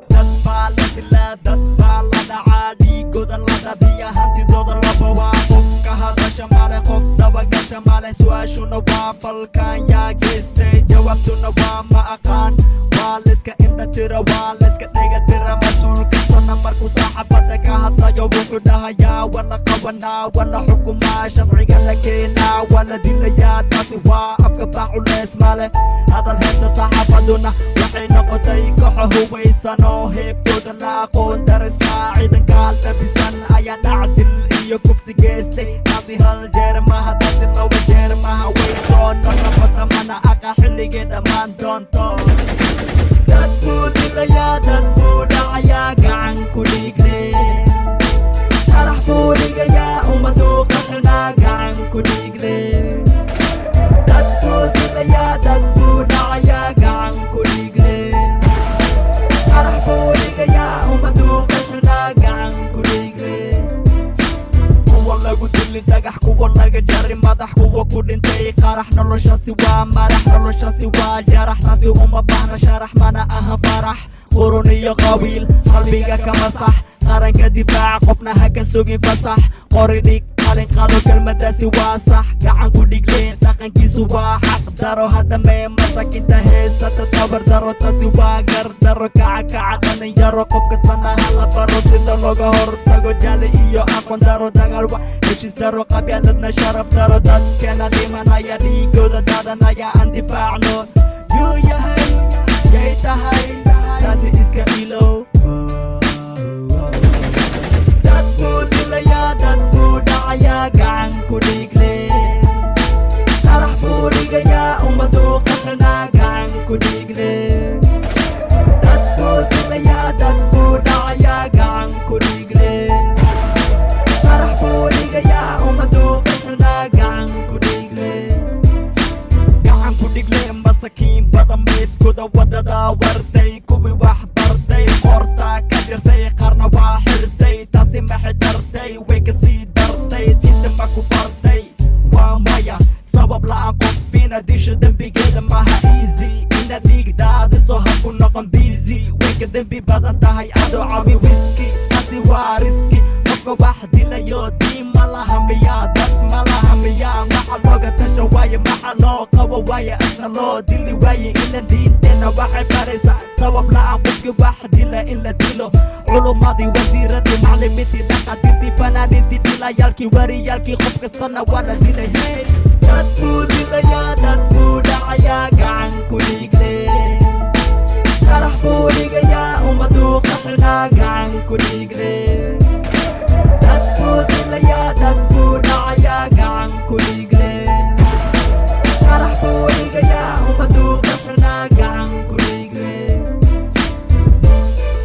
dad baa la dilaa, dad baa la dhacaa, dhiigooda la daadiya, hantidooda la bawaa. Qof ka hadasha male, qof dabagasha male, su-aashuna waa falkan yaa geystay, jawaabtuna waa ma aqaan. Waa layska indha tira, waa layska dhega tira, mas-uul kastana markuu saxaafadda ka hadlayo wuxuu dhahayaa waa la qabanaa, waa la xukumaa, sharciga la keenaa, waa la dilayaa. taasi waa afka baac culeys male, hadal heesta saxaafaduna waxay noqotay kooxo hubaysan oo heebtooda la aqoon. dariska ciidanka labisan ayaa dhacdil iyo kufsi geystay. taasi hal jeer maha, taasi laba jeer maha, way soo noqota mana aqa xilligay dhammaan doonto. dad buu dilayaa, dad buu dhacayaa, gacan ku dhiigle, qarax buu dhigayaa, ummaduu qaxinaa, gacan ku dhiigle. dad buu dilayaa, dad buu dhacayaa, gacan ku dhiigle, qarax buu dhigayaa, ummaduu qaxinaa, gacan ku dhiigle. kuwa lagu dili dhagax, kuwa laga jari madax, kuwa ku dhintay qarax. noloshaasi waa madax, noloshaasi waa jarax, taasi uma baahna sharax, mana aha farax. qurun iyo qabiil qalbiga ka masax, qaranka difaaca qofna ha ka sugin fasax. qori dhig qalin qado, kelmadaasi waa sax, gacan ku dhigleen dhaqankiisu waa xaq daro. haddamee masakinta heysata tabar daro, taasi waa gar daro. kaca kaca dhalinyaro, qof kastana hala baro sida looga hortago jaali iyo aqoon daro. dagaal wa heshiis daro, qabyaaladna sharaf daro. dadkeena dhimanaya, dhiigooda daadanaya, aan difaacno. yuu yahay yay tahay, taasi iska ilow. dad buu dilayaa, dad buu dhacayaa, gacan ku dhiigle, qarax buu dhigayaa, ummaduu qaxinaa, gacan ku dhiigle. dad buu dilayaa, dad buu dhacayaa, gacan ku dhiigle, qarax buu dhigayaa, ummaduu qaxinaa, gacan ku dhiigle. gacan ku dhigle masakiin badan meydkooda wadada wartay, kuwii wax bartay qoorta ka jirtay, qarna waa xirtay. taasi maxay dartay, way ka sii dartay, diinta ma ku bartay. waa maya sabab la'aan qof ina disho, dembigeeda maha easy. ina dhiigdaadiso ha ku noqon busy, way ka dembi badan tahay adoo cabi wiski. taasi waa riski, qofka wax dilayo diin ma laha miyaa, dad ma laha miyaa. maxa looga tasha waaye, maxa loo qabo waaye, asna loo dili waaye. ina diinteena waxay baraysaa sabab la'aan qofki wax dila in la dilo. culumadii, wasiiradii, maclimiintii, dhaqaatiirtii, fanaaniintii, dilayaalkii, wariyaalkii, qof kastana waa la dilay. hey dad buu dilayaa, dad buu dhacayaa, gacan ku dhiigle, qarax buu dhigayaa, ummaduu qaxinaa, gacan ku dhiigle.